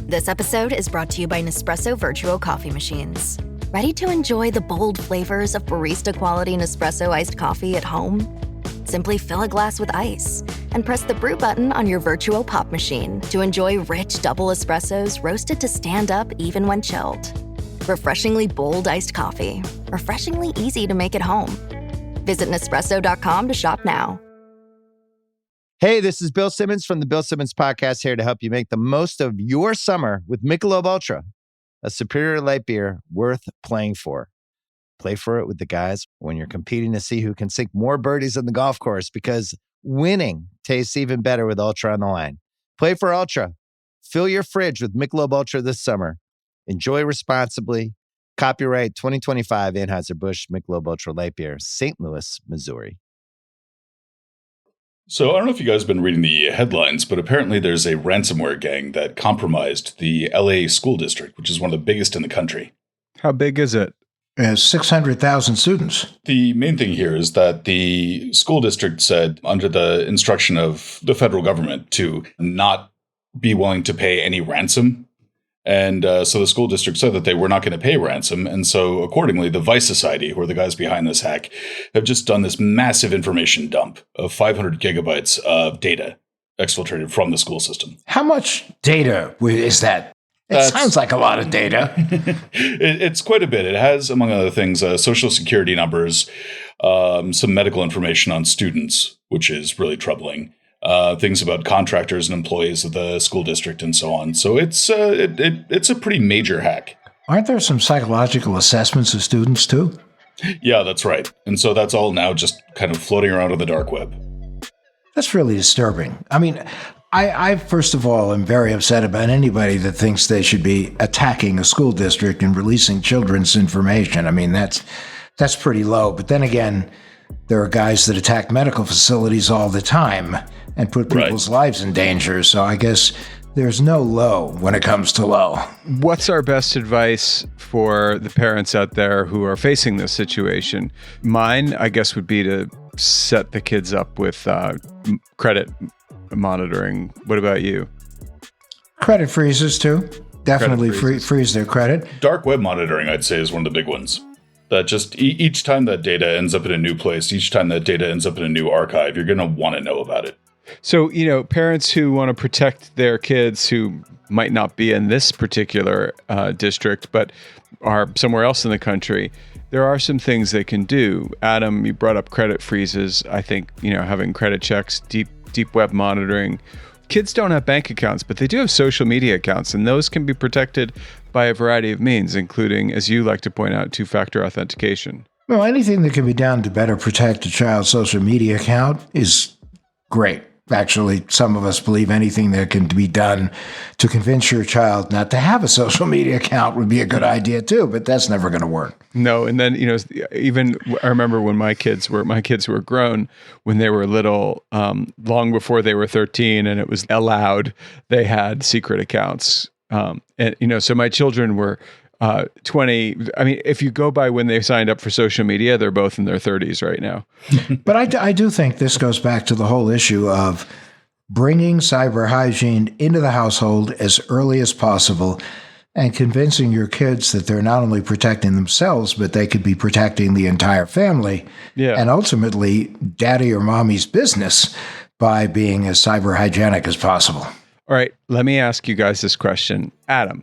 This episode is brought to you by Nespresso Virtual Coffee Machines. Ready to enjoy the bold flavors of barista-quality Nespresso iced coffee at home? Simply fill a glass with ice and press the brew button on your virtual pop machine to enjoy rich double espressos roasted to stand up even when chilled. Refreshingly bold iced coffee. Refreshingly easy to make at home. Visit Nespresso.com to shop now. Hey, this is Bill Simmons from the Bill Simmons Podcast, here to help you make the most of your summer with Michelob Ultra, a superior light beer worth playing for. Play for it with the guys when you're competing to see who can sink more birdies on the golf course, because winning tastes even better with Ultra on the line. Play for Ultra. Fill your fridge with Michelob Ultra this summer. Enjoy responsibly. Copyright 2025 Anheuser-Busch Michelob Ultra Light Beer, St. Louis, Missouri. So I don't know if you guys have been reading the headlines, but apparently there's a ransomware gang that compromised the LA school district, which is one of the biggest in the country. How big is it? 600,000 students. The main thing here is that the school district said, under the instruction of the federal government, to not be willing to pay any ransom. And so the school district said that they were not going to pay ransom. And so accordingly, the Vice Society, who are the guys behind this hack, have just done this massive information dump of 500 gigabytes of data exfiltrated from the school system. How much data is that? It sounds like a lot of data. It's quite a bit. It has, among other things, social security numbers, some medical information on students, which is really troubling. Things about contractors and employees of the school district and so on. So it's a pretty major hack. Aren't there some psychological assessments of students too? Yeah, that's right. And so that's all now just kind of floating around on the dark web. That's really disturbing. I mean, I first of all am very upset about anybody that thinks they should be attacking a school district and releasing children's information. I mean, that's pretty low. But then again, there are guys that attack medical facilities all the time and put people's lives in danger. So I guess there's no low when it comes to low. What's our best advice for the parents out there who are facing this situation? Mine, I guess, would be to set the kids up with credit monitoring. What about you? Credit freezes too. Definitely freeze their credit. Dark web monitoring, I'd say, is one of the big ones. That just each time that data ends up in a new place, each time that data ends up in a new archive, you're going to want to know about it. So, parents who want to protect their kids who might not be in this particular district, but are somewhere else in the country, there are some things they can do. Adam, you brought up credit freezes. I think, having credit checks, deep web monitoring. Kids don't have bank accounts, but they do have social media accounts, and those can be protected by a variety of means, including, as you like to point out, two-factor authentication. Well, anything that can be done to better protect a child's social media account is great. Actually, some of us believe anything that can be done to convince your child not to have a social media account would be a good idea too, but that's never going to work. No, and then, even I remember when my kids were grown, when they were little, long before they were 13 and it was allowed, they had secret accounts. So my children were 20. I mean, if you go by when they signed up for social media, they're both in their 30s right now. But I do think this goes back to the whole issue of bringing cyber hygiene into the household as early as possible and convincing your kids that they're not only protecting themselves, but they could be protecting the entire family. Yeah. And ultimately, daddy or mommy's business by being as cyber hygienic as possible. All right, let me ask you guys this question. Adam,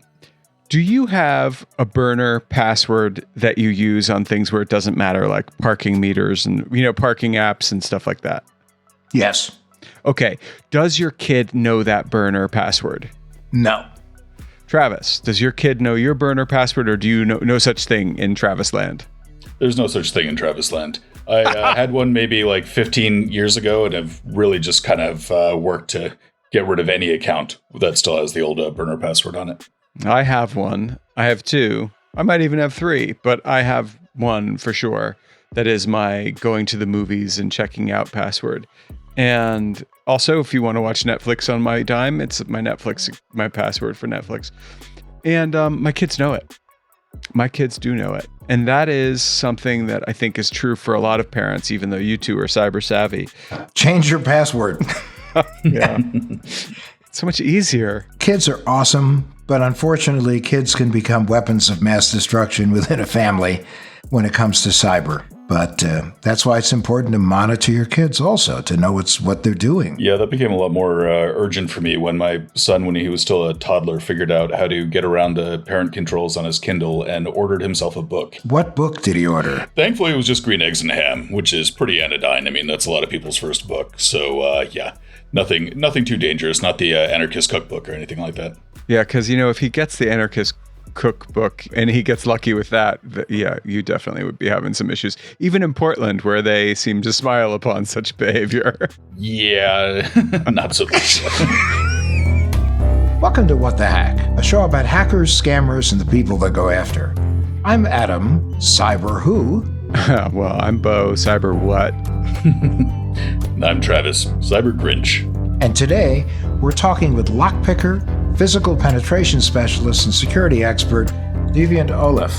do you have a burner password that you use on things where it doesn't matter, like parking meters and, parking apps and stuff like that? Yes. Okay. Does your kid know that burner password? No. Travis, does your kid know your burner password, or do you know no such thing in Travis land? There's no such thing in Travis land. I had one maybe like 15 years ago and have really just kind of worked to get rid of any account that still has the old burner password on it. I have one. I have two. I might even have three, but I have one for sure. That is my going to the movies and checking out password. And also, if you want to watch Netflix on my dime, it's my password for Netflix. And my kids know it. My kids do know it. And that is something that I think is true for a lot of parents, even though you two are cyber savvy. Change your password. Yeah. so much easier. Kids are awesome, but unfortunately, kids can become weapons of mass destruction within a family when it comes to cyber. But that's why it's important to monitor your kids also, to know what they're doing. Yeah, that became a lot more urgent for me when my son, when he was still a toddler, figured out how to get around the parent controls on his Kindle and ordered himself a book. What book did he order? Thankfully, it was just Green Eggs and Ham, which is pretty anodyne. I mean, that's a lot of people's first book. So, yeah, nothing too dangerous, not the Anarchist Cookbook or anything like that. Yeah, because, if he gets the Anarchist Cookbook and he gets lucky with that, yeah, you definitely would be having some issues. Even in Portland, where they seem to smile upon such behavior. Yeah, not so much. Welcome to What the Hack, a show about hackers, scammers, and the people that go after. I'm Adam, Cyber Who? Well, I'm Beau, Cyber What? I'm Travis, Cyber Grinch. And today, we're talking with lockpicker, physical penetration specialist, and security expert, Deviant Ollam.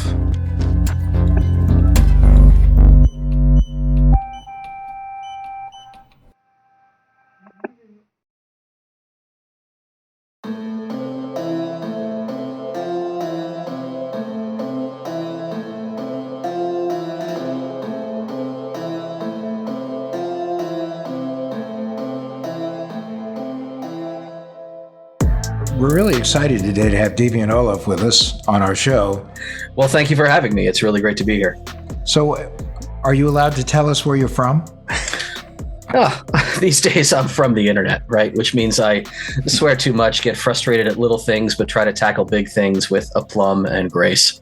We're really excited today to have Deviant Ollam with us on our show. Well, thank you for having me. It's really great to be here. So, are you allowed to tell us where you're from? These days I'm from the internet, right? Which means I swear too much, get frustrated at little things, but try to tackle big things with aplomb and grace.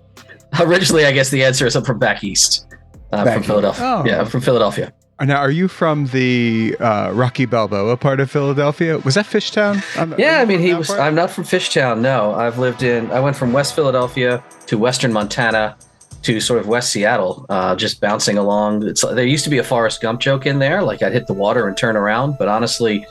Originally, I guess the answer is I'm from back east, from Philadelphia. Oh. Yeah, I'm from Philadelphia. Now, are you from the Rocky Balboa part of Philadelphia? Was that Fishtown? Yeah, I mean, I'm not from Fishtown, no. I went from West Philadelphia to Western Montana to sort of West Seattle, just bouncing along. There used to be a Forrest Gump joke in there, like I'd hit the water and turn around. But honestly,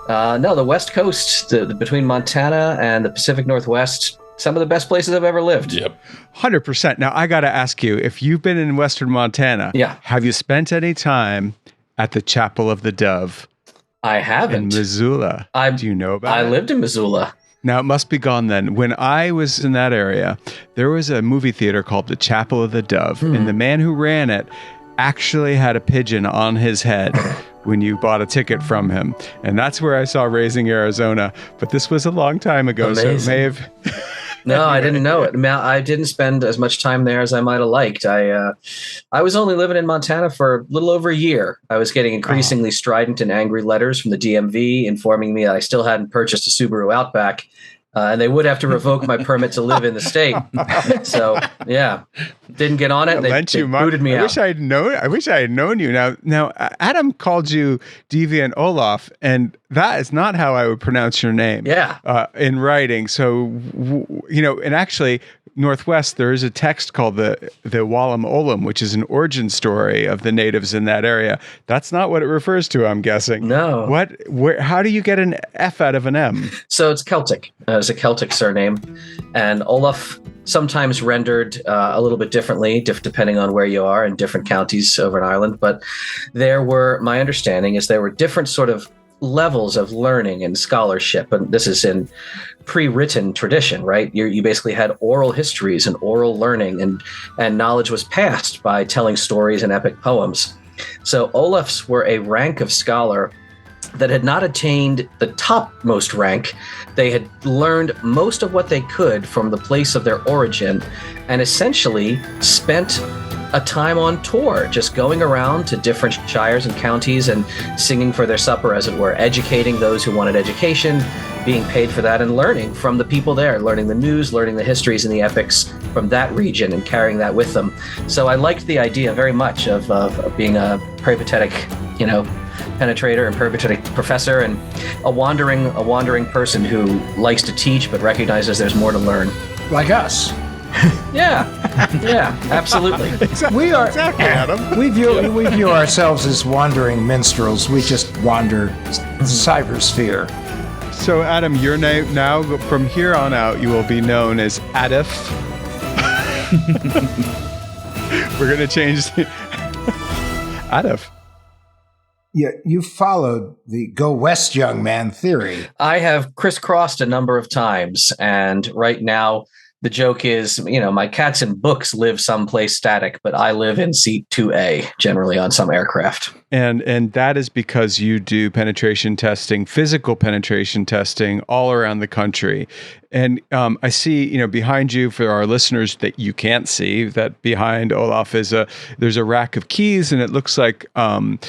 no, the West Coast, between Montana and the Pacific Northwest, some of the best places I've ever lived. Yep. 100%. Now, I got to ask you, if you've been in Western Montana, have you spent any time at the Chapel of the Dove? I haven't. In Missoula. Do you know about it? I lived in Missoula. Now, it must be gone then. When I was in that area, there was a movie theater called the Chapel of the Dove, and the man who ran it actually had a pigeon on his head when you bought a ticket from him. And that's where I saw Raising Arizona. But this was a long time ago, Amazing. so it may have... No, I didn't know it. I didn't spend as much time there as I might have liked. I was only living in Montana for a little over a year. I was getting increasingly strident and angry letters from the DMV informing me that I still hadn't purchased a Subaru Outback, and they would have to revoke my permit to live in the state. So, yeah, didn't get on it. They booted me out. I wish I had known you. Now, Adam called you Deviant Ollam, and that is not how I would pronounce your name. Yeah. In writing. So, and actually, Northwest, there is a text called the Wallam Ollam, which is an origin story of the natives in that area. That's not what it refers to, I'm guessing. No. How do you get an F out of an M? So it's Celtic. It's a Celtic surname. And Olaf sometimes rendered a little bit differently, depending on where you are in different counties over in Ireland. But my understanding is there were different sort of levels of learning and scholarship. And this is in pre-written tradition, right? You basically had oral histories and oral learning, and knowledge was passed by telling stories and epic poems. So Olafs were a rank of scholar that had not attained the topmost rank. They had learned most of what they could from the place of their origin, and essentially spent a time on tour, just going around to different shires and counties and singing for their supper, as it were, educating those who wanted education, being paid for that, and learning from the people there, learning the news, learning the histories and the epics from that region and carrying that with them. So I liked the idea very much of being a peripatetic, penetrator and peripatetic professor, and a wandering person who likes to teach but recognizes there's more to learn. Like us. Yeah, absolutely. We are exactly, Adam. We view ourselves as wandering minstrels. We just wander the cybersphere. So, Adam, your name now, from here on out, you will be known as Adif. We're going to change Adif. You followed the go west, young man theory. I have crisscrossed a number of times, and right now the joke is, my cats and books live someplace static, but I live in seat 2A, generally on some aircraft. And that is because you do penetration testing, physical penetration testing all around the country. And I see, behind you, for our listeners that you can't see, that behind Olaf there's a rack of keys, and it looks like an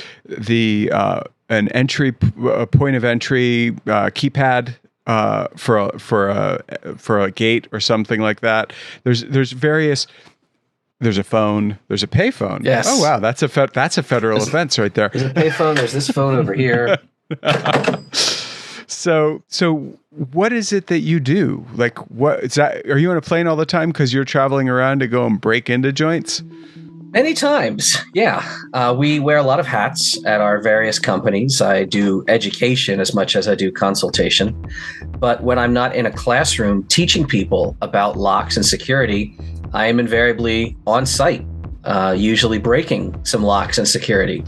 entry, a point of entry keypad for a gate or something like that. There's various. There's a phone. There's a payphone. Yes. Oh wow, that's a federal offense right there. There's a payphone. There's this phone over here. So what is it that you do? Like, what is that? Are you on a plane all the time because you're traveling around to go and break into joints? Many times, yeah. We wear a lot of hats at our various companies. I do education as much as I do consultation. But when I'm not in a classroom teaching people about locks and security, I am invariably on site, usually breaking some locks and security.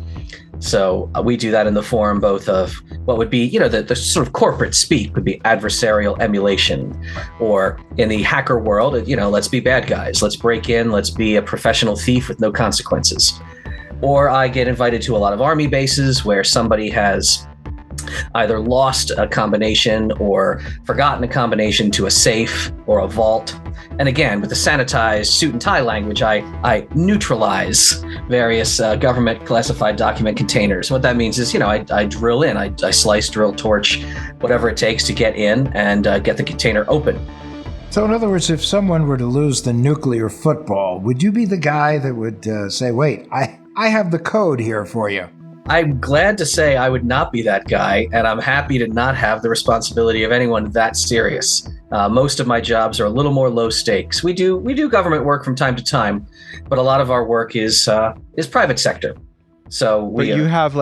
So we do that in the form both of what would be, the sort of corporate speak would be adversarial emulation, or in the hacker world, let's be bad guys. Let's break in. Let's be a professional thief with no consequences. Or I get invited to a lot of Army bases where somebody has either lost a combination or forgotten a combination to a safe or a vault. And again, with the sanitized suit and tie language, I neutralize various government classified document containers. What that means is, I drill in, I slice, drill, torch, whatever it takes to get in and get the container open. So in other words, if someone were to lose the nuclear football, would you be the guy that would say, wait, I have the code here for you? I'm glad to say I would not be that guy, and I'm happy to not have the responsibility of anyone that serious. Most of my jobs are a little more low stakes. We do government work from time to time, but a lot of our work is private sector. So but you have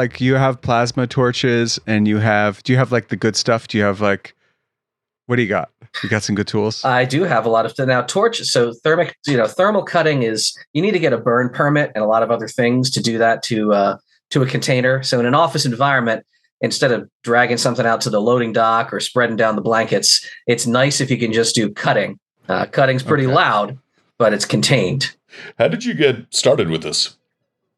plasma torches, and do you have like the good stuff? Do you have what do you got? You got some good tools? I do have a lot of now torches. So thermal cutting is, you need to get a burn permit and a lot of other things to do that to a container. So in an office environment, instead of dragging something out to the loading dock or spreading down the blankets, it's nice if you can just do cutting. Cutting's pretty loud, but it's contained. How did you get started with this?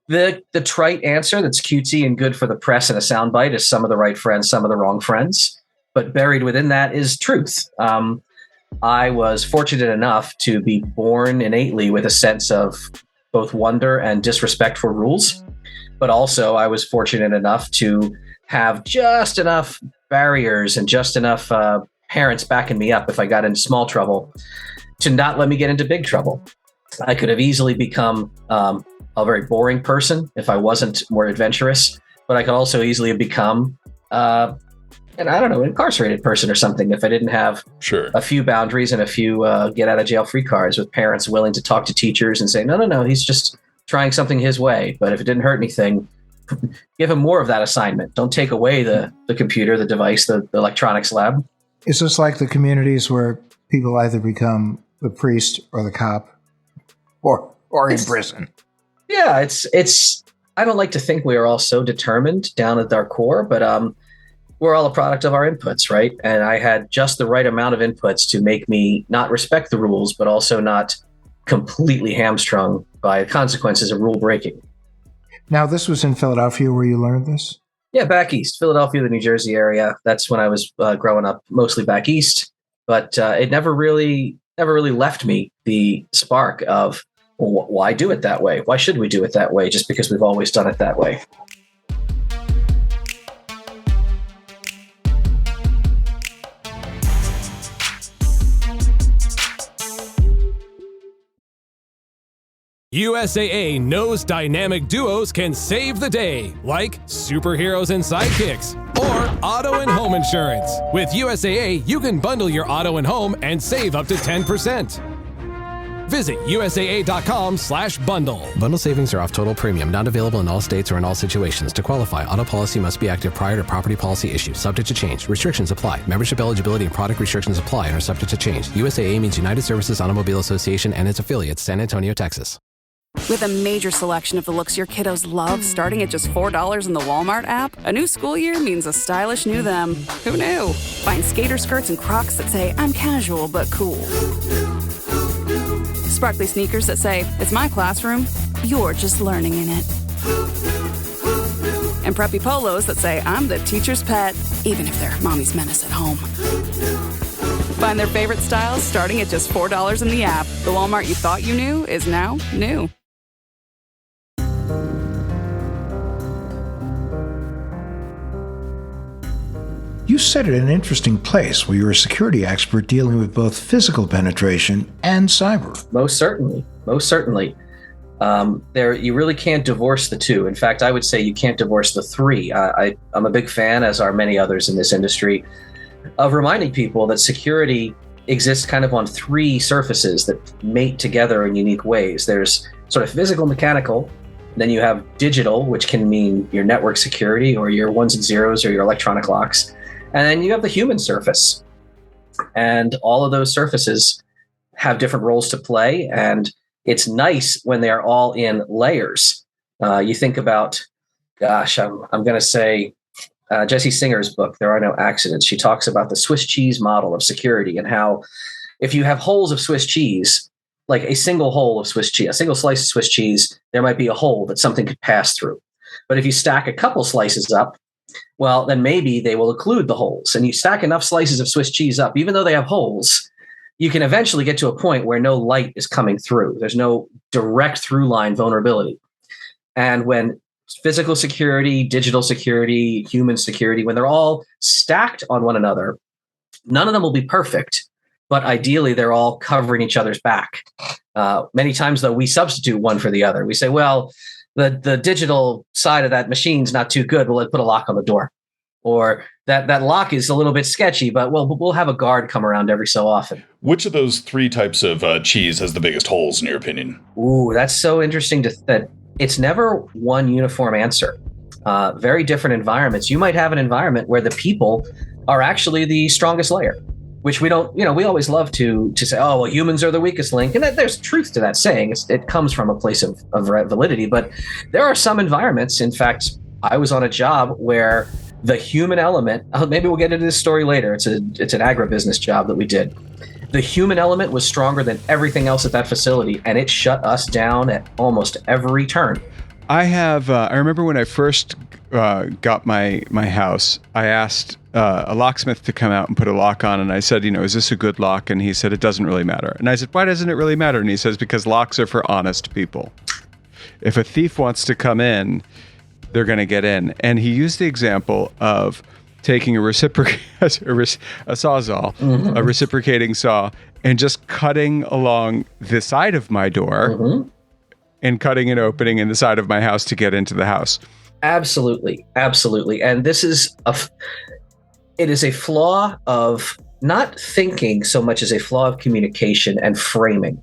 The trite answer that's cutesy and good for the press and a soundbite is some of the right friends, some of the wrong friends. But buried within that is truth. I was fortunate enough to be born innately with a sense of both wonder and disrespect for rules. But also I was fortunate enough to have just enough barriers and just enough parents backing me up if I got into small trouble to not let me get into big trouble. I could have easily become a very boring person if I wasn't more adventurous, but I could also easily have become an incarcerated person or something if I didn't have a few boundaries and a few get out of jail free cards with parents willing to talk to teachers and say, no, he's just trying something his way. But if it didn't hurt anything, give him more of that assignment. Don't take away the computer, the device, the electronics lab. Is this like the communities where people either become the priest or the cop or in prison? Yeah, it's I don't like to think we are all so determined down at our core, but we're all a product of our inputs, right? And I had just the right amount of inputs to make me not respect the rules, but also not completely hamstrung by consequences of rule breaking. Now, this was in Philadelphia where you learned this? Yeah, back east, Philadelphia, the New Jersey area. That's when I was growing up, mostly back east. But it never really left me the spark of, well, why do it that way? Why should we do it that way? Just because we've always done it that way. USAA knows dynamic duos can save the day, like superheroes and sidekicks, or auto and home insurance. With USAA, you can bundle your auto and home and save up to 10%. Visit USAA.com/bundle. Bundle savings are off total premium, not available in all states or in all situations. To qualify, auto policy must be active prior to property policy issue, subject to change. Restrictions apply. Membership eligibility and product restrictions apply and are subject to change. USAA means United Services Automobile Association and its affiliates, San Antonio, Texas. With a major selection of the looks your kiddos love starting at just $4 in the Walmart app, a new school year means a stylish new them. Who knew? Find skater skirts and Crocs that say, I'm casual but cool. Sparkly sneakers that say, it's my classroom, you're just learning in it. And preppy polos that say, I'm the teacher's pet, even if they're mommy's menace at home. Find their favorite styles starting at just $4 in the app. The Walmart you thought you knew is now new. You sit at an interesting place where you're a security expert dealing with both physical penetration and cyber. Most certainly. Most certainly. You really can't divorce the two. In fact, I would say you can't divorce the three. I'm a big fan, as are many others in this industry, of reminding people that security exists kind of on three surfaces that mate together in unique ways. There's sort of physical, mechanical. Then you have digital, which can mean your network security or your ones and zeros or your electronic locks. And then you have the human surface. And all of those surfaces have different roles to play. And it's nice when they're all in layers. You think about, I'm going to say Jesse Singer's book, There Are No Accidents. She talks about the Swiss cheese model of security and how if you have holes of Swiss cheese, like a single hole of Swiss cheese, a single slice of Swiss cheese, there might be a hole that something could pass through. But if you stack a couple slices up, well, then maybe they will occlude the holes. And you stack enough slices of Swiss cheese up, even though they have holes, you can eventually get to a point where no light is coming through. There's no direct through line vulnerability. And when physical security, digital security, human security, when they're all stacked on one another, none of them will be perfect, but ideally they're all covering each other's back. Many times, though, we substitute one for the other. We say, well, the digital side of that machine's not too good. We'll put a lock on the door. Or that lock is a little bit sketchy, but we'll have a guard come around every so often. Which of those three types of cheese has the biggest holes, in your opinion? Ooh, that's so interesting that it's never one uniform answer. Very different environments. You might have an environment where the people are actually the strongest layer, which we don't, we always love to say, oh, well, humans are the weakest link. And there's truth to that saying. It comes from a place of validity. But there are some environments. In fact, I was on a job where the human element, maybe we'll get into this story later. It's an agribusiness job that we did. The human element was stronger than everything else at that facility, and it shut us down at almost every turn. I remember when I first got my house, I asked a locksmith to come out and put a lock on, and I said, is this a good lock? And he said, it doesn't really matter. And I said, why doesn't it really matter? And he says, because locks are for honest people. If a thief wants to come in, they're going to get in. And he used the example of taking a sawzall, mm-hmm. a reciprocating saw, and just cutting along the side of my door mm-hmm. and cutting an opening in the side of my house to get into the house. Absolutely. Absolutely. And this is it is a flaw of not thinking so much as a flaw of communication and framing.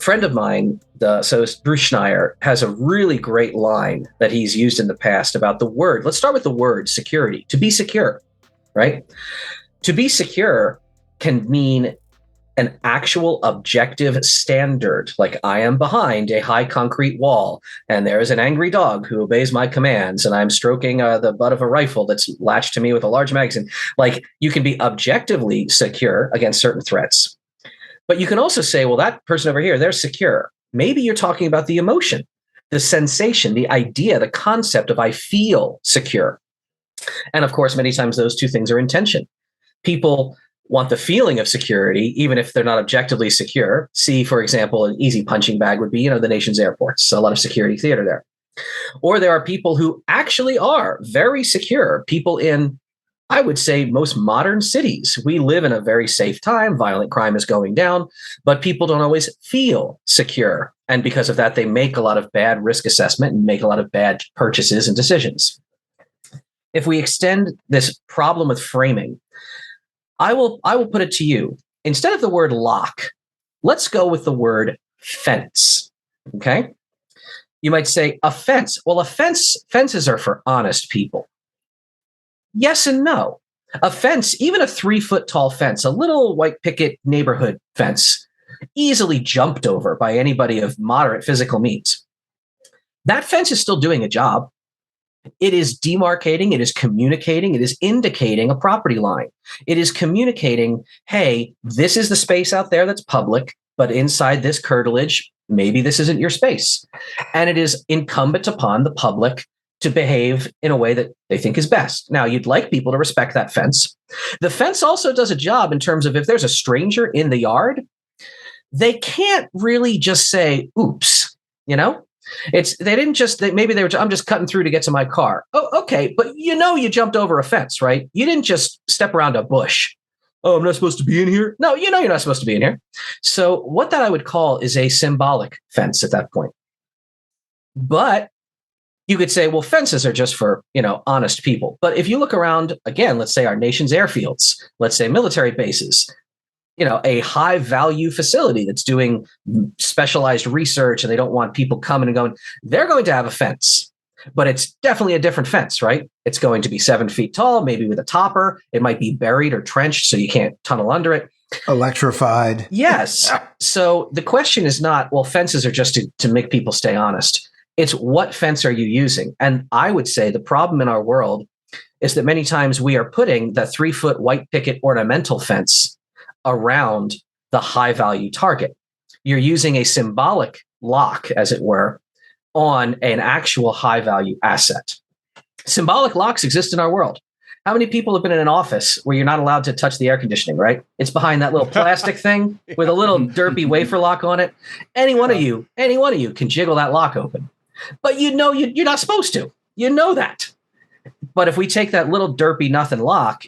Friend of mine, Bruce Schneier, has a really great line that he's used in the past about the word. Let's start with the word security. To be secure, right? To be secure can mean an actual objective standard, like I am behind a high concrete wall and there is an angry dog who obeys my commands and I'm stroking the butt of a rifle that's latched to me with a large magazine. Like, you can be objectively secure against certain threats. But you can also say, well, that person over here, they're secure. Maybe you're talking about the emotion, the sensation, the idea, the concept of I feel secure. And of course, many times those two things are in tension. People want the feeling of security, even if they're not objectively secure. See, for example, an easy punching bag would be, the nation's airports. So a lot of security theater there. Or there are people who actually are very secure. People in, I would say, most modern cities. We live in a very safe time. Violent crime is going down, but people don't always feel secure. And because of that, they make a lot of bad risk assessment and make a lot of bad purchases and decisions. If we extend this problem with framing, I will put it to you. Instead of the word lock, let's go with the word fence. Okay? You might say a fence. Well, fences are for honest people. Yes and no. A fence, even a 3-foot tall fence, a little white picket neighborhood fence, easily jumped over by anybody of moderate physical means. That fence is still doing a job. It is demarcating, it is communicating, it is indicating a property line. It is communicating, hey, this is the space out there that's public, but inside this curtilage, maybe this isn't your space. And it is incumbent upon the public to behave in a way that they think is best. Now, you'd like people to respect that fence. The fence also does a job in terms of if there's a stranger in the yard, they can't really just say, oops, I'm just cutting through to get to my car. Oh, okay. But you jumped over a fence, right? You didn't just step around a bush. Oh, I'm not supposed to be in here. No, you're not supposed to be in here. So what that I would call is a symbolic fence at that point. But you could say, well, fences are just for, honest people. But if you look around, again, let's say our nation's airfields, let's say military bases, a high value facility that's doing specialized research and they don't want people coming and going, they're going to have a fence, but it's definitely a different fence, right? It's going to be 7 feet tall, maybe with a topper. It might be buried or trenched so you can't tunnel under it. Electrified. Yes. So the question is not, well, fences are just to make people stay honest. It's what fence are you using? And I would say the problem in our world is that many times we are putting the 3-foot white picket ornamental fence around the high value target. You're using a symbolic lock, as it were, on an actual high value asset. Symbolic locks exist in our world. How many people have been in an office where you're not allowed to touch the air conditioning, right? It's behind that little plastic thing with a little derpy wafer lock on it. Any one of you can jiggle that lock open. But you're not supposed to. You know that. But if we take that little derpy nothing lock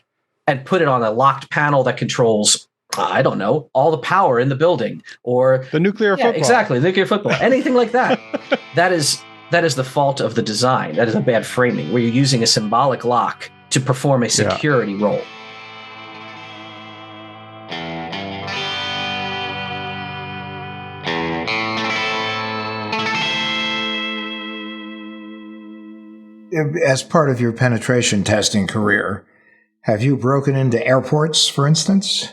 and put it on a locked panel that controls, I don't know, all the power in the building or the nuclear football. Exactly, nuclear football, anything like that. That is the fault of the design. That is a bad framing where you're using a symbolic lock to perform a security role. As part of your penetration testing career, have you broken into airports, for instance?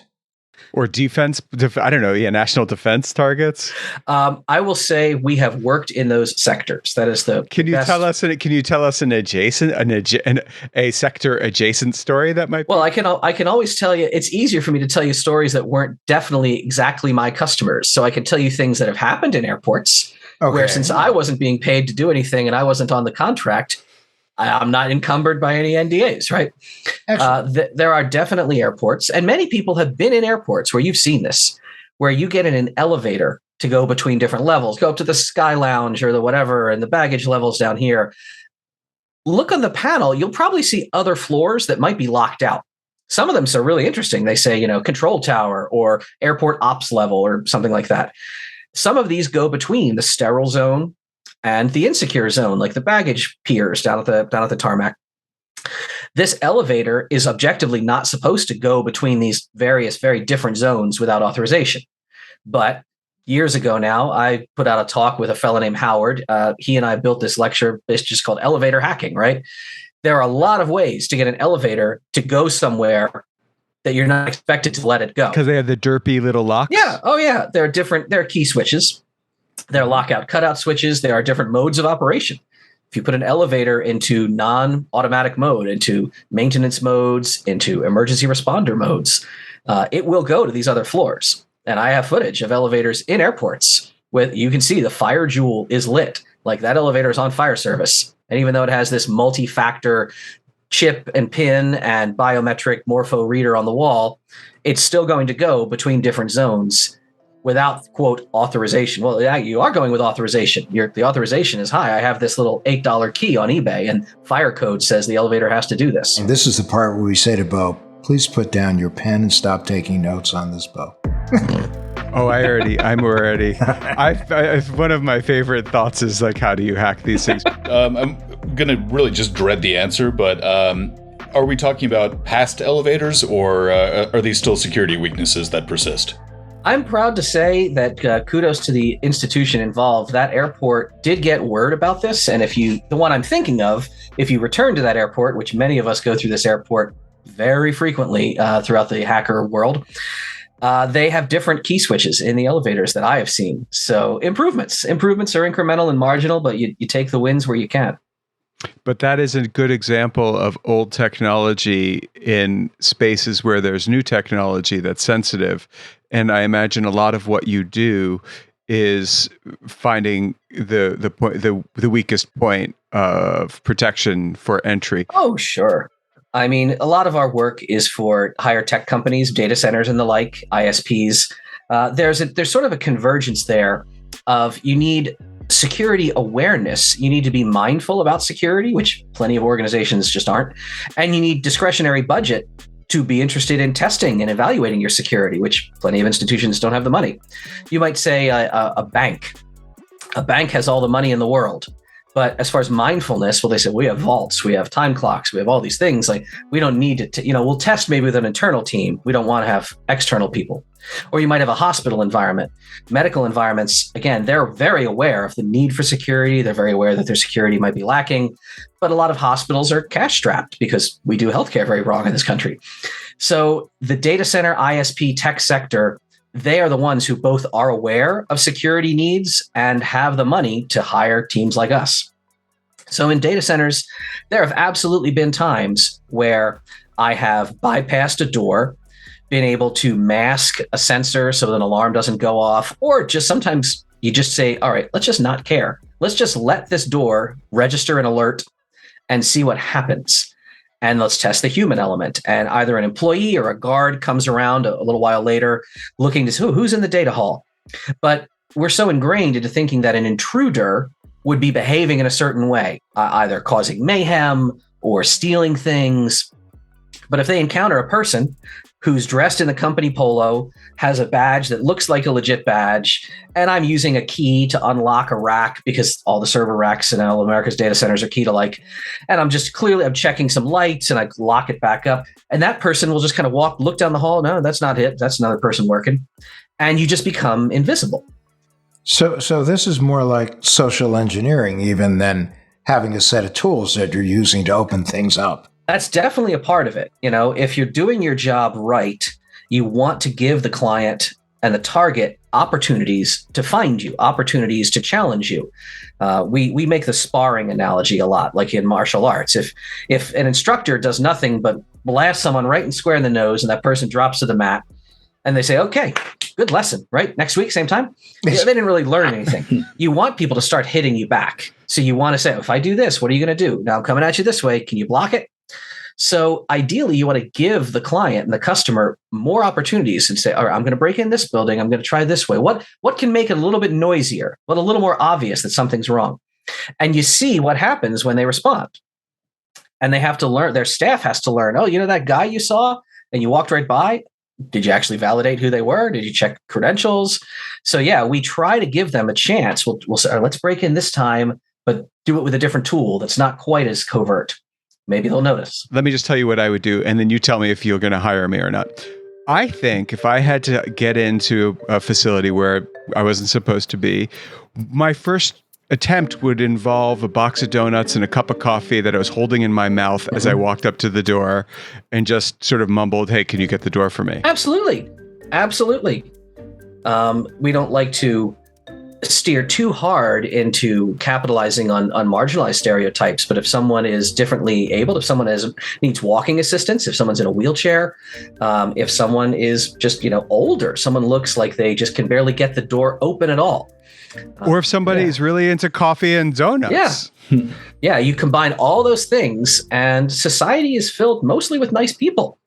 Or national defense targets? I will say we have worked in those sectors. That is the Can you best. tell us a sector adjacent story that might be? Well, I can always tell you, it's easier for me to tell you stories that weren't definitely exactly my customers. So I can tell you things that have happened in airports where since I wasn't being paid to do anything and I wasn't on the contract, I'm not encumbered by any NDAs, right? There are definitely airports, and many people have been in airports where you've seen this, where you get in an elevator to go between different levels, go up to the Sky Lounge or the whatever, and the baggage levels down here. Look on the panel, you'll probably see other floors that might be locked out. Some of them are really interesting. They say, control tower or airport ops level or something like that. Some of these go between the sterile zone and the insecure zone, like the baggage piers down at the tarmac. This elevator is objectively not supposed to go between these various, very different zones without authorization. But years ago now, I put out a talk with a fellow named Howard. He and I built this lecture. It's just called elevator hacking, right? There are a lot of ways to get an elevator to go somewhere that you're not expected to let it go. Because they have the derpy little locks? Yeah. Oh, yeah. There are key switches. There are lockout cutout switches. There are different modes of operation. If you put an elevator into non-automatic mode, into maintenance modes, into emergency responder modes, it will go to these other floors. And I have footage of elevators in airports with, you can see the fire jewel is lit. Like that elevator is on fire service. And even though it has this multi-factor chip and pin and biometric morpho reader on the wall, it's still going to go between different zones without, quote, authorization. Well, yeah, you are going with authorization. The authorization is high. I have this little $8 key on eBay, and fire code says the elevator has to do this. And this is the part where we say to Beau, please put down your pen and stop taking notes on this, Beau. Oh, I'm already. One of my favorite thoughts is like, how do you hack these things? I'm going to really just dread the answer, but are we talking about past elevators, or are these still security weaknesses that persist? I'm proud to say that kudos to the institution involved. That airport did get word about this. And the one I'm thinking of, if you return to that airport, which many of us go through this airport very frequently throughout the hacker world, They have different key switches in the elevators that I have seen. So improvements are incremental and marginal, but you take the wins where you can. But that is a good example of old technology in spaces where there's new technology that's sensitive. And I imagine a lot of what you do is finding the weakest point of protection for entry. Oh, sure. I mean, a lot of our work is for higher tech companies, data centers and the like, ISPs. There's sort of a convergence there of you need security awareness. You need to be mindful about security, which plenty of organizations just aren't. And you need discretionary budget to be interested in testing and evaluating your security, which plenty of institutions don't have the money. You might say a bank. A bank has all the money in the world. But as far as mindfulness, well, they said, we have vaults, we have time clocks, we have all these things. Like, we don't need to, we'll test maybe with an internal team. We don't want to have external people. Or you might have a hospital environment. Medical environments, again, they're very aware of the need for security. They're very aware that their security might be lacking. But a lot of hospitals are cash strapped because we do healthcare very wrong in this country. So the data center, ISP, tech sector, they are the ones who both are aware of security needs and have the money to hire teams like us. So in data centers, there have absolutely been times where I have bypassed a door, been able to mask a sensor so that an alarm doesn't go off, or just sometimes you just say, all right, let's just not care. Let's just let this door register an alert and see what happens. And let's test the human element. And either an employee or a guard comes around a little while later looking to see who's in the data hall. But we're so ingrained into thinking that an intruder would be behaving in a certain way, either causing mayhem or stealing things. But if they encounter a person who's dressed in a company polo, has a badge that looks like a legit badge, and I'm using a key to unlock a rack because all the server racks in all America's data centers are key-to-like, and I'm checking some lights and I lock it back up, and that person will just kind of look down the hall. No, that's not it. That's another person working. And you just become invisible. So this is more like social engineering even than having a set of tools that you're using to open things up. That's definitely a part of it. If you're doing your job right, you want to give the client and the target opportunities to find you, opportunities to challenge you. We make the sparring analogy a lot, like in martial arts. If an instructor does nothing but blast someone right and square in the nose and that person drops to the mat, and they say, okay, good lesson, right? Next week, same time? They didn't really learn anything. You want people to start hitting you back. So you want to say, if I do this, what are you going to do? Now I'm coming at you this way. Can you block it? So ideally, you want to give the client and the customer more opportunities and say, all right, I'm going to break in this building. I'm going to try this way. What can make it a little bit noisier, but a little more obvious that something's wrong? And you see what happens when they respond. And they have to learn, their staff has to learn, that guy you saw and you walked right by, did you actually validate who they were? Did you check credentials? So yeah, we try to give them a chance. We'll say, all right, let's break in this time, but do it with a different tool that's not quite as covert. Maybe they'll notice. Let me just tell you what I would do, and then you tell me if you're going to hire me or not. I think if I had to get into a facility where I wasn't supposed to be, my first attempt would involve a box of donuts and a cup of coffee that I was holding in my mouth as I walked up to the door and just sort of mumbled, hey, can you get the door for me? Absolutely. Absolutely. We don't like to steer too hard into capitalizing on marginalized stereotypes. But if someone is differently abled, if someone needs walking assistance, if someone's in a wheelchair, if someone is just, older, someone looks like they just can barely get the door open at all. Or if somebody's really into coffee and donuts. Yeah. Yeah. You combine all those things and society is filled mostly with nice people.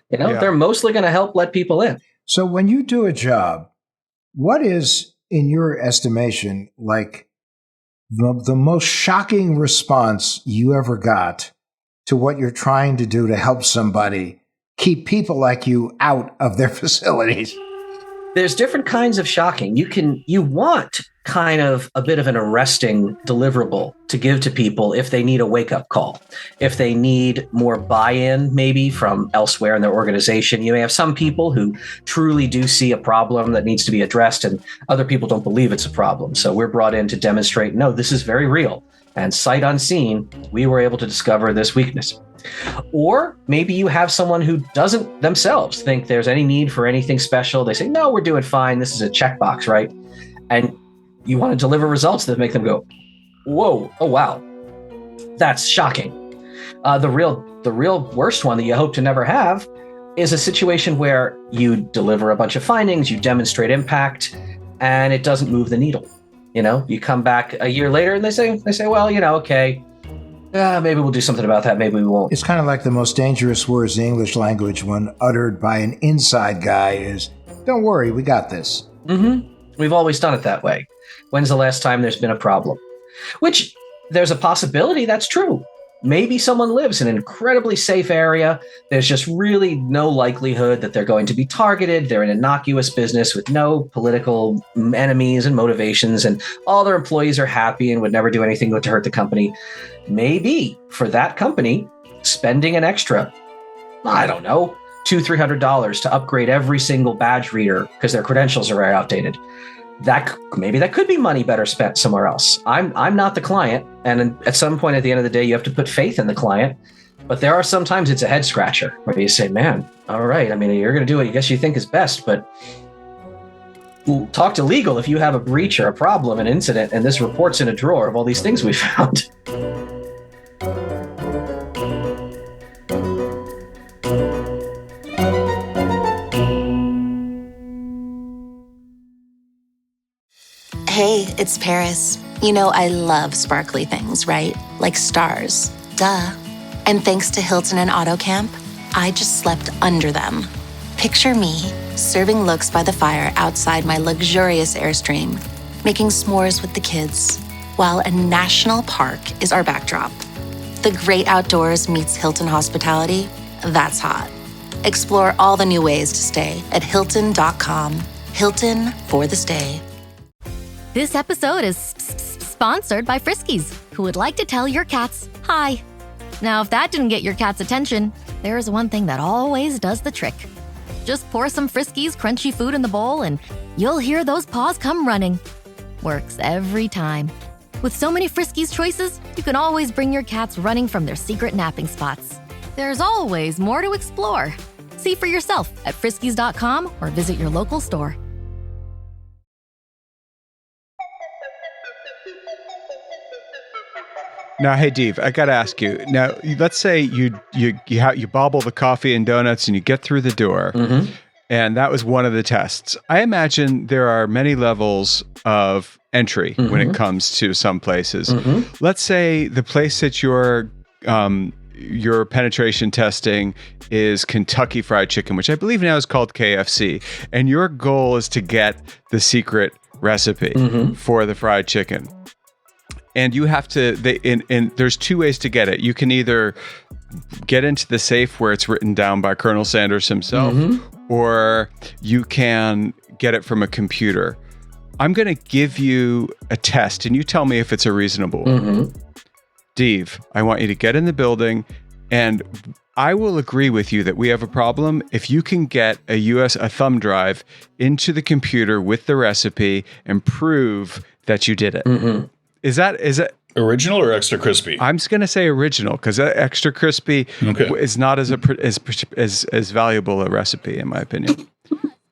They're mostly going to help let people in. So when you do a job, what is, in your estimation, like the most shocking response you ever got to what you're trying to do to help somebody keep people like you out of their facilities? There's different kinds of shocking. You want kind of a bit of an arresting deliverable to give to people if they need a wake-up call, if they need more buy-in maybe from elsewhere in their organization. You may have some people who truly do see a problem that needs to be addressed, and other people don't believe it's a problem. So we're brought in to demonstrate, no, this is very real. And sight unseen, we were able to discover this weakness. Or maybe you have someone who doesn't themselves think there's any need for anything special. They say, no, we're doing fine. This is a checkbox, right? And you want to deliver results that make them go, whoa, oh, wow, that's shocking. The real worst one that you hope to never have is a situation where you deliver a bunch of findings, you demonstrate impact, and it doesn't move the needle. You come back a year later and they say, well, okay, maybe we'll do something about that. Maybe we won't. It's kind of like the most dangerous words in the English language when uttered by an inside guy is, don't worry, we got this. Mm-hmm. We've always done it that way. When's the last time there's been a problem? Which there's a possibility that's true. Maybe someone lives in an incredibly safe area. There's just really no likelihood that they're going to be targeted. They're an innocuous business with no political enemies and motivations, and all their employees are happy and would never do anything to hurt the company. Maybe for that company, spending an extra, I don't know, $200-$300 to upgrade every single badge reader because their credentials are outdated. Maybe that could be money better spent somewhere else. I'm not the client, and at some point at the end of the day, you have to put faith in the client. But there are sometimes it's a head scratcher where you say, "Man, all right. I mean, you're going to do what you guess you think is best, but talk to legal if you have a breach or a problem, an incident, and this report's in a drawer of all these things we found." Hey, it's Paris. I love sparkly things, right? Like stars. Duh. And thanks to Hilton and AutoCamp, I just slept under them. Picture me, serving looks by the fire outside my luxurious Airstream, making s'mores with the kids, while a national park is our backdrop. The great outdoors meets Hilton hospitality. That's hot. Explore all the new ways to stay at Hilton.com. Hilton for the stay. This episode is sponsored by Friskies, who would like to tell your cats hi. Now, if that didn't get your cat's attention, there is one thing that always does the trick. Just pour some Friskies crunchy food in the bowl and you'll hear those paws come running. Works every time. With so many Friskies choices, you can always bring your cats running from their secret napping spots. There's always more to explore. See for yourself at friskies.com or visit your local store. Now, hey, Dave, I got to ask you. Now, let's say you bobble the coffee and donuts and you get through the door, and that was one of the tests. I imagine there are many levels of entry when it comes to some places. Let's say the place that your penetration testing is Kentucky Fried Chicken, which I believe now is called KFC, and your goal is to get the secret recipe for the fried chicken. And you have to, there's two ways to get it. You can either get into the safe where it's written down by Colonel Sanders himself, or you can get it from a computer. I'm going to give you a test, and you tell me if it's a reasonable one. Dave, I want you to get in the building, and I will agree with you that we have a problem if you can get a thumb drive into the computer with the recipe and prove that you did it. Is that original or extra crispy? I'm just going to say original because extra crispy is not as valuable a recipe, in my opinion.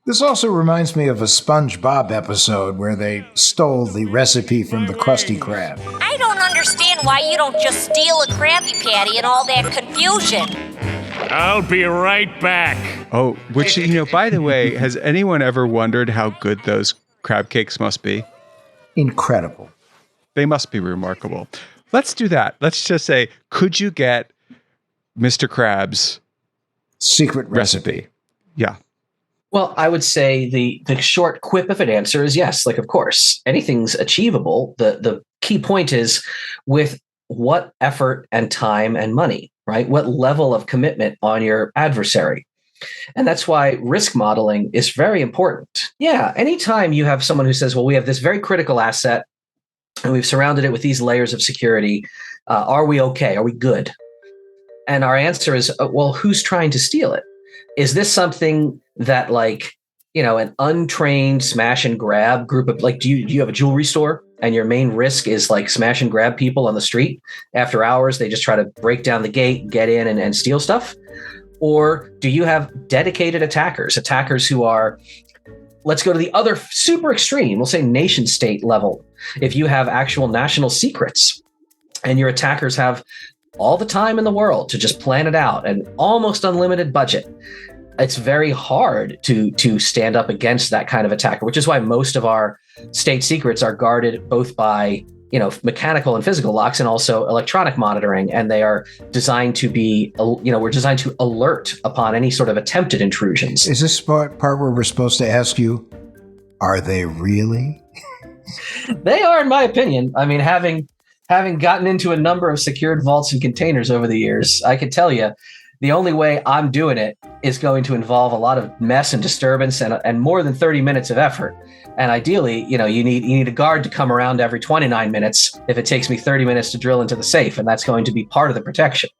This also reminds me of a SpongeBob episode where they stole the recipe from the Krusty Krab. I don't understand why you don't just steal a Krabby Patty in all that confusion. I'll be right back. Oh, which, by the way, has anyone ever wondered how good those crab cakes must be? Incredible. They must be remarkable. Let's do that. Let's just say, could you get Mr. Krabs' secret recipe? Yeah. Well, I would say the short quip of an answer is yes. Like, of course, anything's achievable. The key point is with what effort and time and money, right? What level of commitment on your adversary? And that's why risk modeling is very important. Yeah. Anytime you have someone who says, well, we have this very critical asset, and we've surrounded it with these layers of security. Are we okay? Are we good? And our answer is, well, who's trying to steal it? Is this something that an untrained smash and grab group of do you have a jewelry store and your main risk is like smash and grab people on the street after hours? They just try to break down the gate, get in and steal stuff. Or do you have dedicated attackers who are, let's go to the other super extreme, we'll say nation state level. If you have actual national secrets and your attackers have all the time in the world to just plan it out and almost unlimited budget, it's very hard to stand up against that kind of attacker, which is why most of our state secrets are guarded both by mechanical and physical locks and also electronic monitoring. And they are designed to be, we're designed to alert upon any sort of attempted intrusions. Is this part where we're supposed to ask you, are they really? They are, in my opinion. I mean, having gotten into a number of secured vaults and containers over the years, I could tell you the only way I'm doing it is going to involve a lot of mess and disturbance and more than 30 minutes of effort. And ideally, you need a guard to come around every 29 minutes if it takes me 30 minutes to drill into the safe, and that's going to be part of the protection.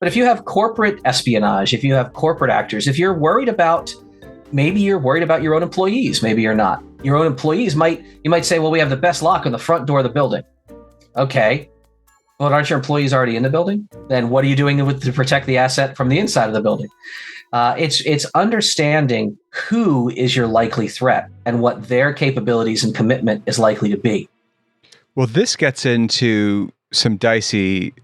But if you have corporate espionage, if you have corporate actors, if you're worried about, maybe you're worried about your own employees, maybe you're not. Your own employees you might say, well, we have the best lock on the front door of the building. Okay. Well, aren't your employees already in the building? Then what are you doing to protect the asset from the inside of the building? It's understanding who is your likely threat and what their capabilities and commitment is likely to be. Well, this gets into some dicey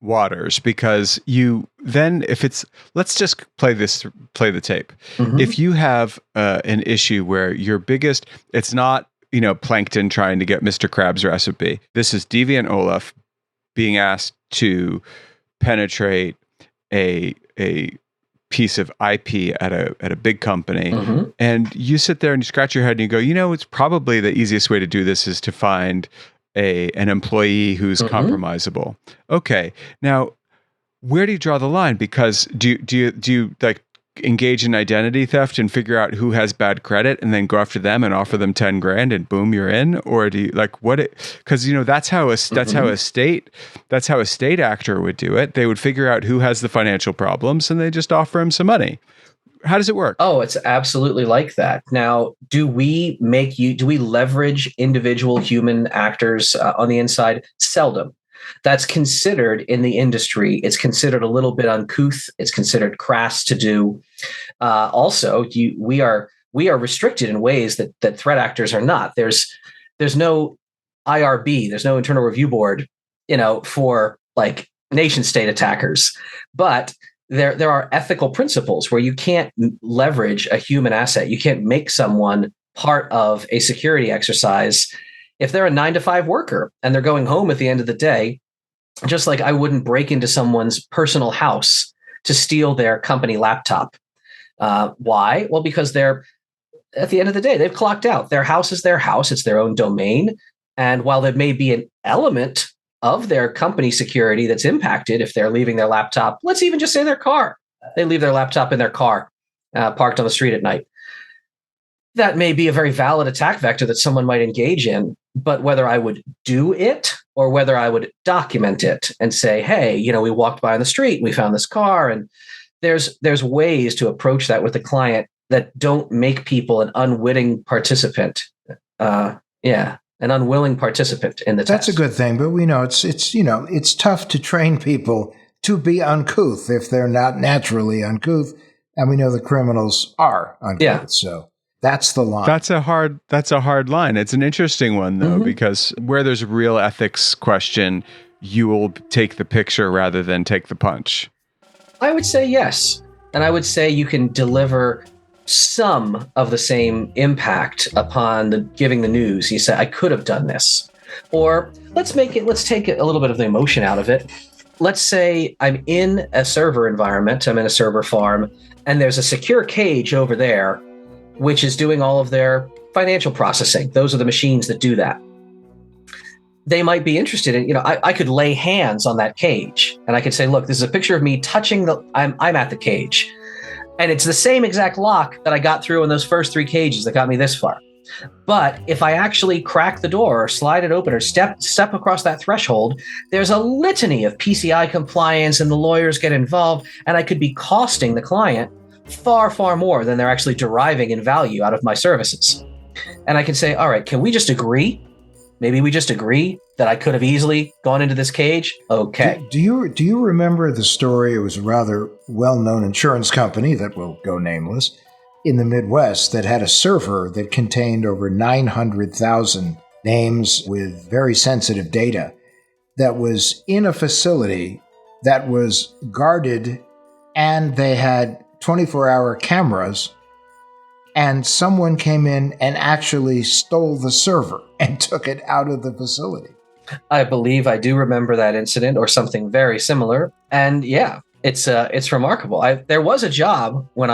waters because let's just play the tape. Mm-hmm. If you have an issue where it's not, Plankton trying to get Mr. Krabs' recipe. This is Deviant Ollam being asked to penetrate a piece of IP at a big company, mm-hmm. and you sit there and you scratch your head and you go, it's probably the easiest way to do this is to find an employee who's mm-hmm. compromisable. Okay, now where do you draw the line? Because do you like engage in identity theft and figure out who has bad credit and then go after them and offer them 10 grand and boom, you're in? Or do you because that's how a state actor would do it. They would figure out who has the financial problems and they just offer him some money. How does it work? Oh, it's absolutely like that. Now, do we leverage individual human actors on the inside? Seldom. That's considered in the industry. It's considered a little bit uncouth. It's considered crass to do. Also, we are restricted in ways that threat actors are not. There's no IRB. There's no internal review board, for like nation state attackers. But there are ethical principles where you can't leverage a human asset. You can't make someone part of a security exercise. If they're a 9-to-5 worker and they're going home at the end of the day, just like I wouldn't break into someone's personal house to steal their company laptop. Why? Well, because at the end of the day, they've clocked out. Their house is their house. It's their own domain. And while there may be an element of their company security that's impacted if they're leaving their laptop, let's even just say their car. They leave their laptop in their car, parked on the street at night. That may be a very valid attack vector that someone might engage in, but whether I would do it or whether I would document it and say, hey, we walked by on the street, we found this car, and there's ways to approach that with the client that don't make people an unwitting participant. An unwilling participant in the test. That's a good thing, but we know it's tough to train people to be uncouth if they're not naturally uncouth, and we know the criminals are uncouth. Yeah. So that's the line. That's a hard line. It's an interesting one though, mm-hmm. because where there's a real ethics question, you will take the picture rather than take the punch. I would say yes. And I would say you can deliver some of the same impact upon giving the news. You say, I could have done this. Or let's take a little bit of the emotion out of it. Let's say I'm in a server environment, I'm in a server farm, and there's a secure cage over there which is doing all of their financial processing. Those are the machines that do that. They might be interested in, I could lay hands on that cage and I could say, look, this is a picture of me touching I'm at the cage. And it's the same exact lock that I got through in those first 3 cages that got me this far. But if I actually crack the door or slide it open or step across that threshold, there's a litany of PCI compliance and the lawyers get involved, and I could be costing the client far, far more than they're actually deriving in value out of my services. And I can say, all right, can we just agree? Maybe we just agree that I could have easily gone into this cage. Okay. Do you remember the story? It was a rather well-known insurance company that will go nameless in the Midwest that had a server that contained over 900,000 names with very sensitive data that was in a facility that was guarded, and they had 24-hour cameras, and someone came in and actually stole the server and took it out of the facility. I believe I do remember that incident or something very similar. And yeah, it's remarkable. There was a job when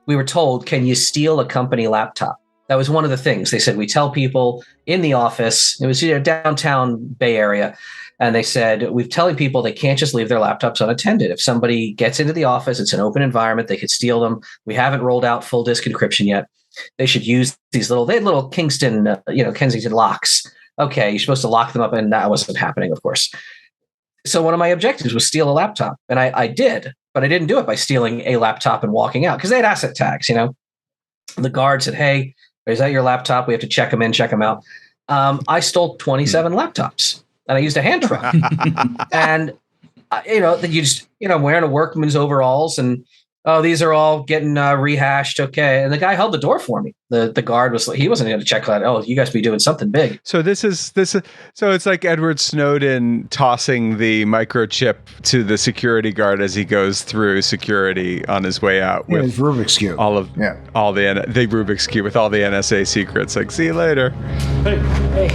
we were told, can you steal a company laptop? That was one of the things. They said, we tell people in the office, it was downtown Bay Area, and they said, we're telling people they can't just leave their laptops unattended. If somebody gets into the office, it's an open environment, they could steal them. We haven't rolled out full disk encryption yet. They should use these little Kingston, Kensington locks. Okay, you're supposed to lock them up, and that wasn't happening, of course. So one of my objectives was steal a laptop, and I did, but I didn't do it by stealing a laptop and walking out, because they had asset tags, The guard said, hey, is that your laptop? We have to check them in, check them out. I stole 27 laptops, and I used a hand truck. And, that you just, wearing a workman's overalls, and, oh, these are all getting rehashed. Okay. And the guy held the door for me. The guard he wasn't going to check that. Oh, you guys be doing something big. So so it's like Edward Snowden tossing the microchip to the security guard as he goes through security on his way out with his Rubik's Cube. All the Rubik's Cube with all the NSA secrets. Like, see you later. Hey.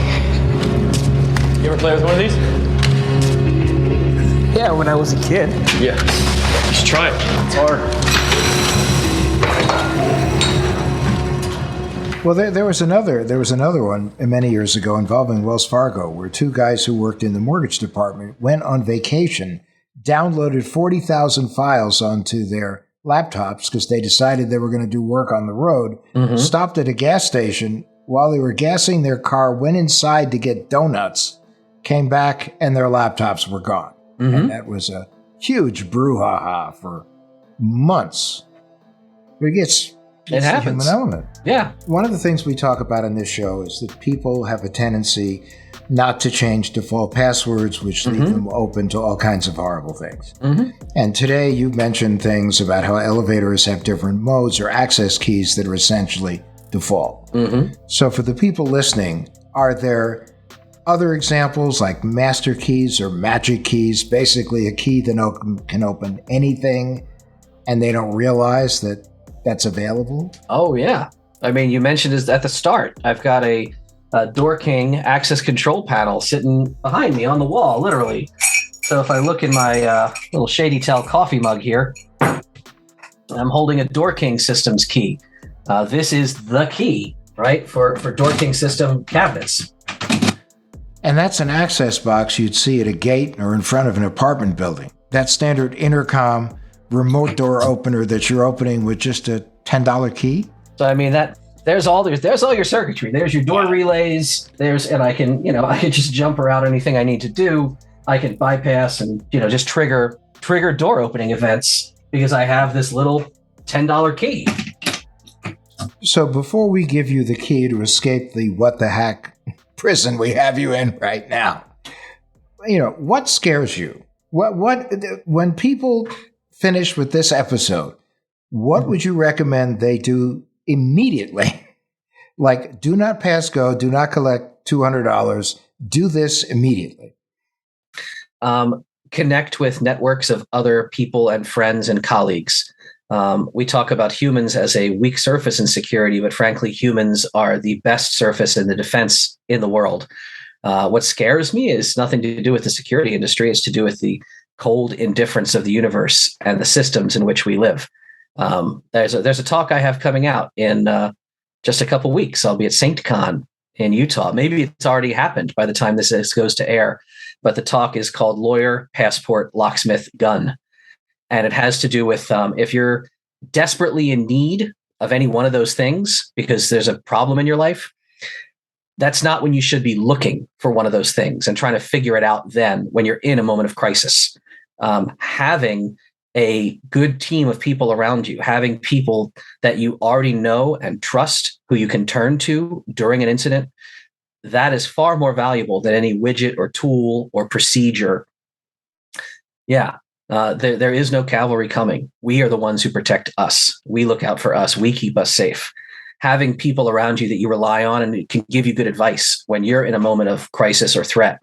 You ever play with one of these? Yeah, when I was a kid. Yeah. You should try it. It's hard. Well, there was another one many years ago involving Wells Fargo, where two guys who worked in the mortgage department went on vacation, downloaded 40,000 files onto their laptops because they decided they were going to do work on the road, stopped at a gas station while they were gassing their car, went inside to get donuts, came back, and their laptops were gone. And that was a huge brouhaha for months. But it happens. The human element. Yeah. One of the things we talk about in this show is that people have a tendency not to change default passwords, which leave them open to all kinds of horrible things. And today you mentioned things about how elevators have different modes or access keys that are essentially default. So for the people listening, are there other examples like master keys or magic keys, basically a key that can open anything and they don't realize that that's available? Oh, yeah. I mean, you mentioned this at the start. I've got a Door King access control panel sitting behind me on the wall, literally. So if I look in my little Shady Tell coffee mug here, I'm holding a Door King Systems key. This is the key, right, for Door King system cabinets. And that's an access box you'd see at a gate or in front of an apartment building. That standard intercom remote door opener that you're opening with just a $10 key. So I mean there's all your circuitry. There's your door relays. And I can just jump around anything I need to do. I can bypass and just trigger door opening events because I have this little $10 key. So before we give you the key to escape the what the heck prison we have you in right now, what scares you? What when people finish with this episode, what would you recommend they do immediately? Like, do not pass go, do not collect $200, do this immediately. Connect with networks of other people and friends and colleagues. We talk about humans as a weak surface in security, but frankly, humans are the best surface in the defense in the world. What scares me is nothing to do with the security industry. It's to do with the cold indifference of the universe and the systems in which we live. There's a talk I have coming out in just a couple weeks. I'll be at SaintCon in Utah. Maybe it's already happened by the time this goes to air, but the talk is called Lawyer, Passport, Locksmith, Gun. And it has to do with if you're desperately in need of any one of those things because there's a problem in your life, that's not when you should be looking for one of those things and trying to figure it out then when you're in a moment of crisis. Having a good team of people around you, having people that you already know and trust who you can turn to during an incident, that is far more valuable than any widget or tool or procedure. Yeah, there is no cavalry coming. We are the ones who protect us. We look out for us. We keep us safe. Having people around you that you rely on and can give you good advice when you're in a moment of crisis or threat.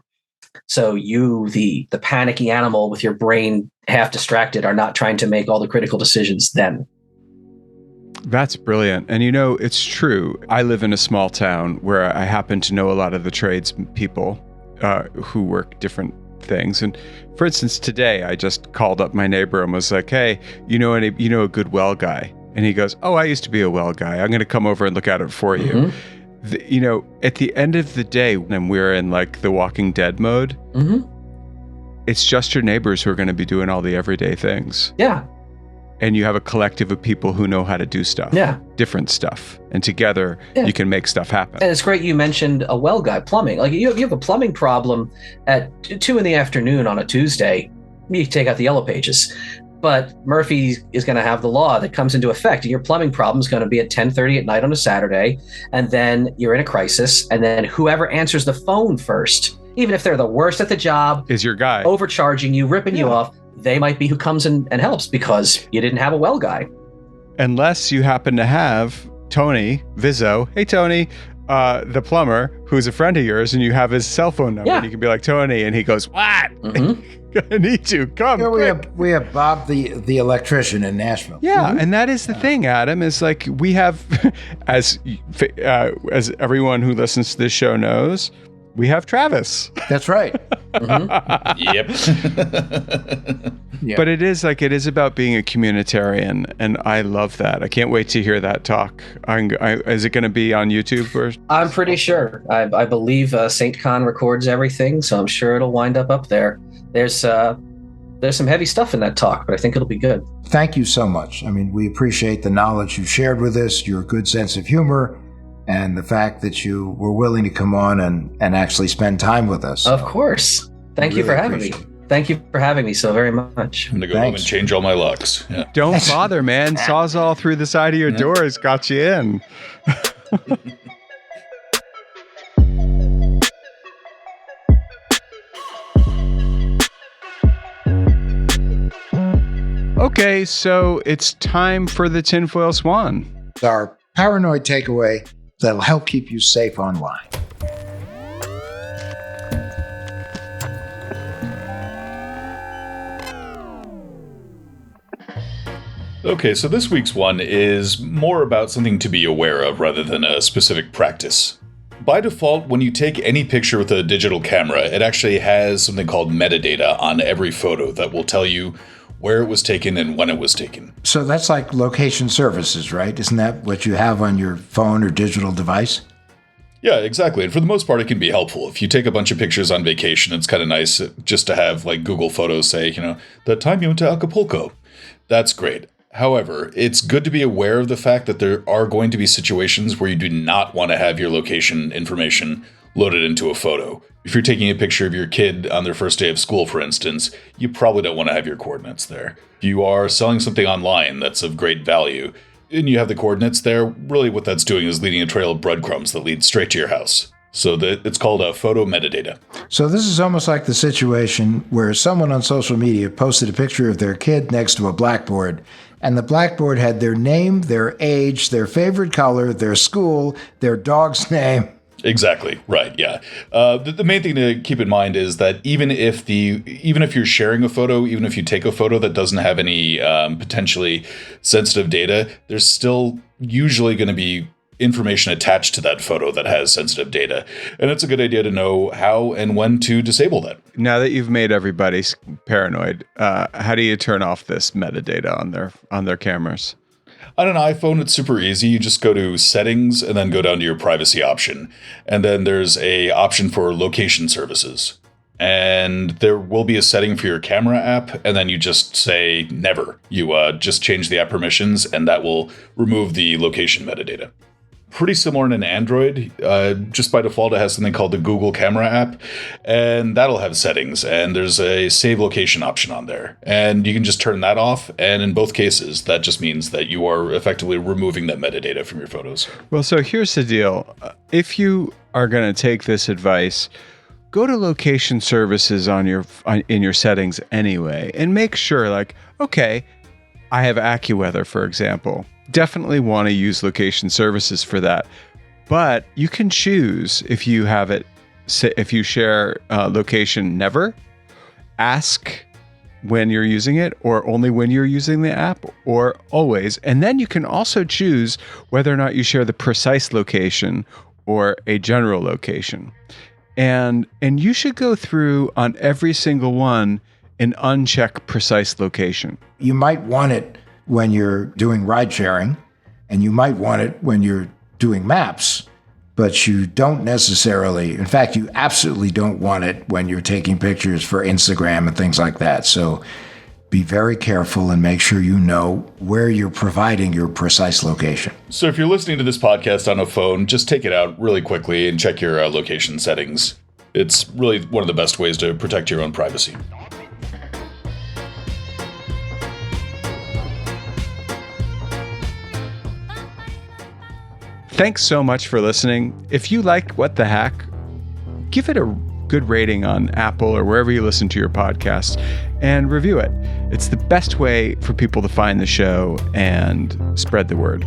So you, the panicky animal with your brain half distracted, are not trying to make all the critical decisions then. That's brilliant. And it's true. I live in a small town where I happen to know a lot of the trades people who work different things. And for instance, today I just called up my neighbor and was like, hey, a good well guy? And he goes, oh, I used to be a well guy. I'm going to come over and look at it for you. At the end of the day, when we're in like the Walking Dead mode, it's just your neighbors who are going to be doing all the everyday things. Yeah. And you have a collective of people who know how to do stuff. Yeah. Different stuff. And together you can make stuff happen. And it's great you mentioned a well guy, plumbing. Like you have a plumbing problem at 2 p.m. on a Tuesday, you take out the yellow pages. But Murphy is going to have the law that comes into effect, and your plumbing problem is going to be at 10:30 at night on a Saturday, and then you're in a crisis, and then whoever answers the phone first, even if they're the worst at the job, is your guy overcharging you, ripping you off. They might be who comes and helps because you didn't have a well guy. Unless you happen to have Tony Vizzo. Hey, Tony, the plumber, who's a friend of yours, and you have his cell phone number. And you can be like, Tony, and he goes, what? I need you. Come. Here we have Bob, the electrician in Nashville. Yeah, and that is the thing, Adam, is like we have, as everyone who listens to this show knows, we have Travis. That's right. Yep. But it is about being a communitarian, and I love that. I can't wait to hear that talk. Is it going to be on YouTube? I'm pretty sure. I believe St. Con records everything, so I'm sure it'll wind up there. There's some heavy stuff in that talk, but I think it'll be good. Thank you so much. I mean, we appreciate the knowledge you shared with us, your good sense of humor, and the fact that you were willing to come on and actually spend time with us. Of course. Thank you for having me. Thank you for having me so very much. I'm going to go home and change all my locks. Yeah. Don't bother, man. Sawzall through the side of your doors got you in. Okay, so it's time for the tinfoil swan. Our paranoid takeaway that'll help keep you safe online. Okay, so this week's one is more about something to be aware of rather than a specific practice. By default, when you take any picture with a digital camera, it actually has something called metadata on every photo that will tell you where it was taken and when it was taken. So that's like location services, right? Isn't that what you have on your phone or digital device? Yeah, exactly. And for the most part, it can be helpful. If you take a bunch of pictures on vacation, it's kind of nice just to have like Google Photos say, the time you went to Acapulco. That's great. However, it's good to be aware of the fact that there are going to be situations where you do not want to have your location information loaded into a photo. If you're taking a picture of your kid on their first day of school, for instance, you probably don't want to have your coordinates there. If you are selling something online that's of great value, and you have the coordinates there, really what that's doing is leading a trail of breadcrumbs that lead straight to your house. So it's called a photo metadata. So this is almost like the situation where someone on social media posted a picture of their kid next to a blackboard, and the blackboard had their name, their age, their favorite color, their school, their dog's name. Exactly. Right. Yeah. The main thing to keep in mind is that even if you're sharing a photo, even if you take a photo that doesn't have any potentially sensitive data, there's still usually going to be information attached to that photo that has sensitive data. And it's a good idea to know how and when to disable that. Now that you've made everybody paranoid, how do you turn off this metadata on their cameras? On an iPhone, it's super easy. You just go to settings and then go down to your privacy option. And then there's a option for location services. And there will be a setting for your camera app. And then you just say never. You just change the app permissions and that will remove the location metadata. pretty similar in an Android. Just by default, it has something called the Google Camera app, and that'll have settings, and there's a save location option on there. And you can just turn that off, and in both cases, that just means that you are effectively removing that metadata from your photos. Well, so here's the deal. If you are going to take this advice, go to location services in your settings anyway, and make sure, like, okay, I have AccuWeather, for example. Definitely want to use location services for that. But you can choose if you have it, if you share location never, ask when you're using it, or only when you're using the app, or always. And then you can also choose whether or not you share the precise location or a general location. And you should go through on every single one and uncheck precise location. You might want it when you're doing ride sharing, and you might want it when you're doing maps, but you don't necessarily, in fact, you absolutely don't want it when you're taking pictures for Instagram and things like that. So be very careful and make sure you know where you're providing your precise location. So if you're listening to this podcast on a phone, just take it out really quickly and check your location settings. It's really one of the best ways to protect your own privacy. Thanks so much for listening. If you like What the Hack, give it a good rating on Apple or wherever you listen to your podcast and review it. It's the best way for people to find the show and spread the word.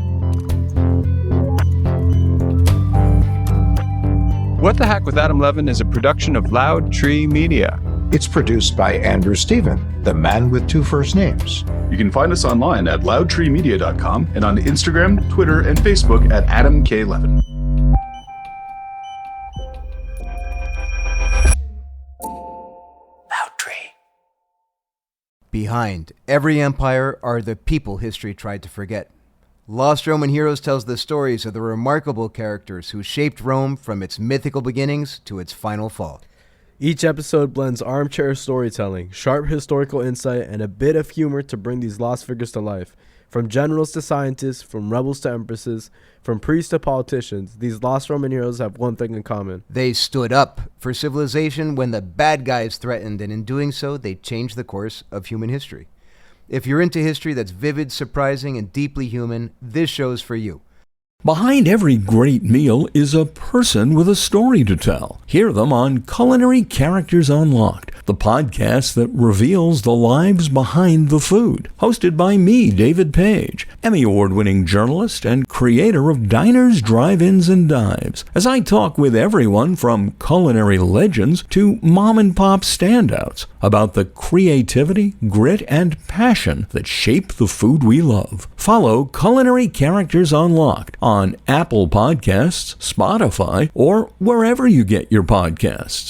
What the Hack with Adam Levin is a production of Loud Tree Media. It's produced by Andrew Stephen, the man with two first names. You can find us online at loudtreemedia.com and on Instagram, Twitter, and Facebook at Adam K. Levin. Loud Tree. Behind every empire are the people history tried to forget. Lost Roman Heroes tells the stories of the remarkable characters who shaped Rome from its mythical beginnings to its final fall. Each episode blends armchair storytelling, sharp historical insight, and a bit of humor to bring these lost figures to life. From generals to scientists, from rebels to empresses, from priests to politicians, these lost Roman heroes have one thing in common. They stood up for civilization when the bad guys threatened, and in doing so, they changed the course of human history. If you're into history that's vivid, surprising, and deeply human, this show's for you. Behind every great meal is a person with a story to tell. Hear them on Culinary Characters Unlocked, the podcast that reveals the lives behind the food. Hosted by me, David Page, Emmy Award-winning journalist and creator of Diners, Drive-Ins, and Dives, as I talk with everyone from culinary legends to mom-and-pop standouts about the creativity, grit, and passion that shape the food we love. Follow Culinary Characters Unlocked on Apple Podcasts, Spotify, or wherever you get your podcasts.